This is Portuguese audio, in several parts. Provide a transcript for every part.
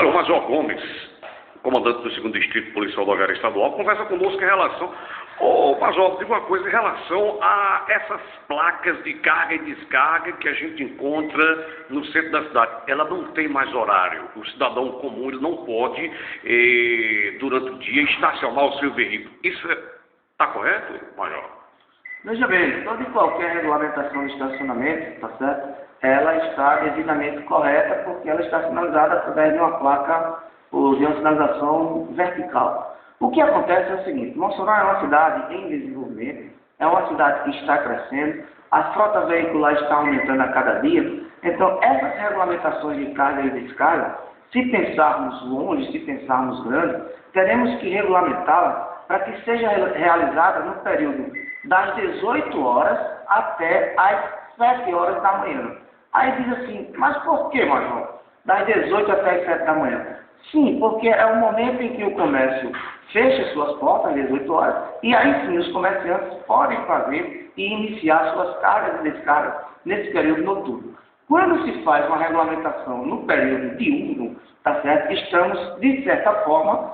Olha, o Major Gomes, comandante do 2º Distrito Policial Rodoviário Estadual, conversa conosco em relação... Ô, Major, diga uma coisa em relação a essas placas de carga e descarga que a gente encontra no centro da cidade. Ela não tem mais horário. O cidadão comum ele não pode, durante o dia, estacionar o seu veículo. Isso está correto, Major? Veja bem, toda e qualquer regulamentação de estacionamento, tá certo? Ela está devidamente correta porque ela está sinalizada através de uma placa ou de uma sinalização vertical. O que acontece é o seguinte: Mossoró é uma cidade em desenvolvimento, é uma cidade que está crescendo, a frota veicular está aumentando a cada dia, então essas regulamentações de carga e descarga, se pensarmos longe, se pensarmos grande, teremos que regulamentá-la para que seja realizada no período das 18 horas até as 7 horas da manhã. Aí diz assim, mas por que, Major? Das 18 até as 7 da manhã? Sim, porque é o momento em que o comércio fecha suas portas às 18 horas e aí sim os comerciantes podem fazer e iniciar suas cargas e descargas nesse período noturno. Quando se faz uma regulamentação no período diurno, tá certo? Estamos, de certa forma,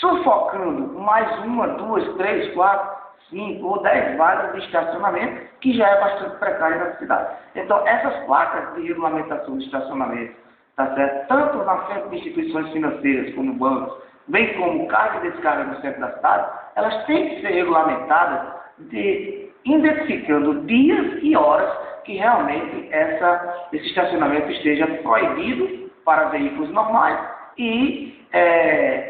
sufocando mais 1, 2, 3, 4, 5 ou 10 vagas de estacionamento, que já é bastante precário na cidade. Então, essas placas de regulamentação de estacionamento, tá certo? Tanto na frente de instituições financeiras como bancos, bem como carga e descarga no centro da cidade, elas têm que ser regulamentadas identificando dias e horas que realmente esse estacionamento esteja proibido para veículos normais e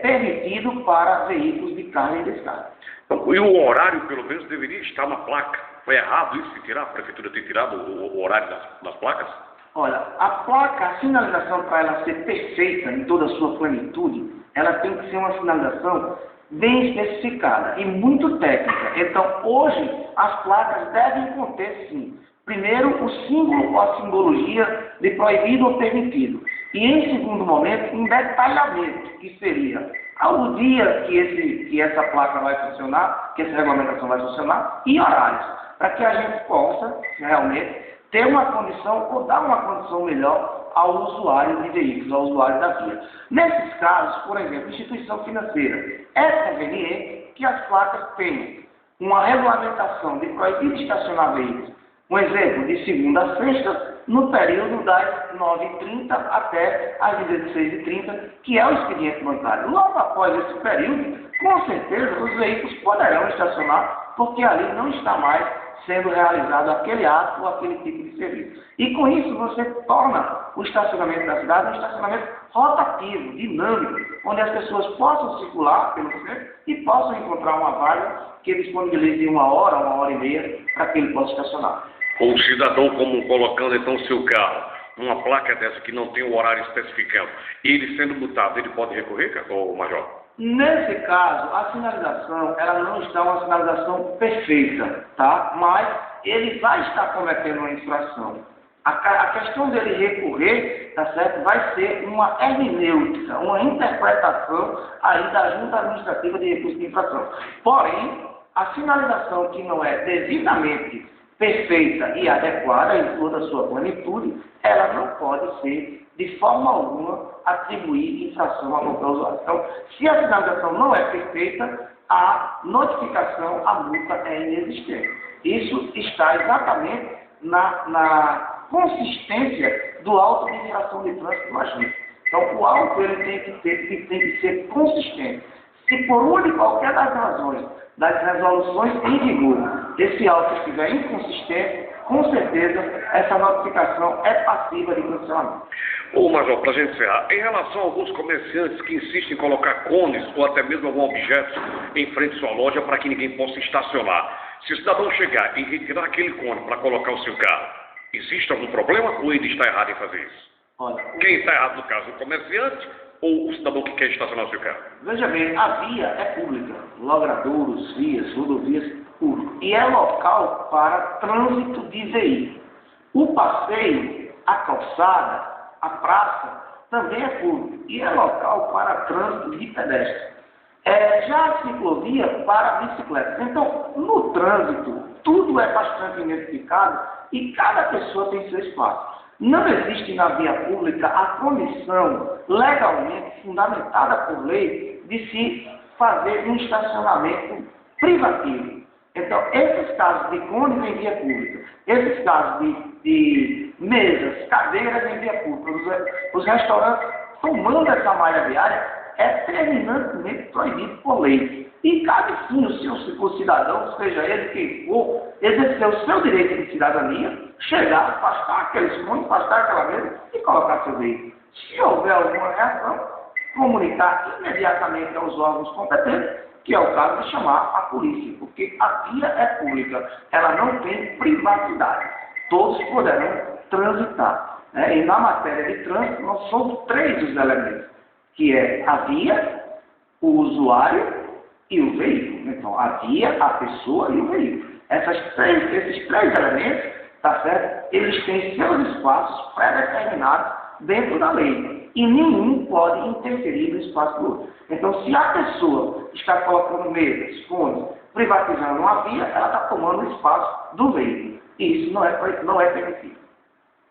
permitido para veículos de carga e descarga. E o horário, pelo menos, deveria estar na placa. Foi errado isso de tirar? A prefeitura ter tirado o horário das placas? Olha, a placa, a sinalização, para ela ser perfeita em toda a sua plenitude, ela tem que ser uma sinalização bem especificada e muito técnica. Então, hoje, as placas devem conter, sim, primeiro, o símbolo ou a simbologia de proibido ou permitido. E, em segundo momento, um detalhamento, que seria ao dia que essa placa vai funcionar, que essa regulamentação vai funcionar, e horários, para que a gente possa, realmente, ter uma condição ou dar uma condição melhor ao usuário de veículos, ao usuário da via. Nesses casos, por exemplo, instituição financeira, é conveniente que as placas tenham uma regulamentação de proibido estacionar veículos, um exemplo, de segunda a sexta, no período das 9h30 até as 16h30, que é o expediente bancário. Logo após esse período, com certeza, os veículos poderão estacionar, porque ali não está mais sendo realizado aquele ato ou aquele tipo de serviço. E com isso você torna o estacionamento da cidade um estacionamento rotativo, dinâmico, onde as pessoas possam circular pelo centro e possam encontrar uma vaga que disponibilize 1 hora, 1h30 para que ele possa estacionar. O cidadão comum colocando então o seu carro numa placa dessa que não tem o horário especificado, ele sendo multado, ele pode recorrer, Major? Nesse caso, a sinalização, ela não está uma sinalização perfeita, tá? Mas ele vai estar cometendo uma infração. A questão dele recorrer, tá certo? Vai ser uma hermenêutica, uma interpretação aí da Junta Administrativa de Recursos de Infração. Porém, a sinalização que não é devidamente perfeita e adequada em toda a sua plenitude, ela não pode ser, de forma alguma, atribuir infração a qualquer usuário. Então, se a sinalização não é perfeita, a notificação, a multa é inexistente. Isso está exatamente na consistência do auto de infração de trânsito no agente. Então, o auto ele tem que ser consistente. Se por uma de qualquer das razões, das resoluções em vigor, esse auto estiver inconsistente, com certeza essa notificação é passiva de cancelamento. Ô, Major, para a gente encerrar, em relação a alguns comerciantes que insistem em colocar cones ou até mesmo algum objeto em frente à sua loja para que ninguém possa estacionar, se o cidadão chegar e retirar aquele cone para colocar o seu carro, existe algum problema ou ele está errado em fazer isso? Olha, quem está errado no caso, o comerciante ou o cidadão que quer estacionar o seu carro? Veja bem, a via é pública, logradouros, vias, rodovias públicas, e é local para trânsito de veículos. O passeio, a calçada, a praça também é público e é local para trânsito de pedestres. Já a ciclovia para bicicletas. Então, no trânsito, tudo é bastante identificado e cada pessoa tem seu espaço. Não existe na via pública a condição legalmente fundamentada por lei de se fazer um estacionamento privativo. Então, esses casos de cones em via pública, esses casos de mesas, cadeiras em via pública, os restaurantes tomando essa malha viária, é terminantemente proibido por lei. E cabe sim o cidadão, seja ele quem for, exercer o seu direito de cidadania, chegar, afastar aqueles cones, afastar aquela mesa e colocar seu veículo. Se houver alguma reação, comunicar imediatamente aos órgãos competentes, que é o caso de chamar a polícia, porque a via é pública, ela não tem privacidade. Todos poderão transitar. Né? E na matéria de trânsito, nós somos 3 os elementos, que é a via, o usuário e o veículo. Então, a via, a pessoa e o veículo. Esses três elementos, tá certo? Eles têm seus espaços pré-determinados dentro da lei. E nenhum pode interferir no espaço do outro. Então, se a pessoa está colocando mesas, cones, privatizando uma via, ela está tomando o espaço do veículo. E isso não é permitido.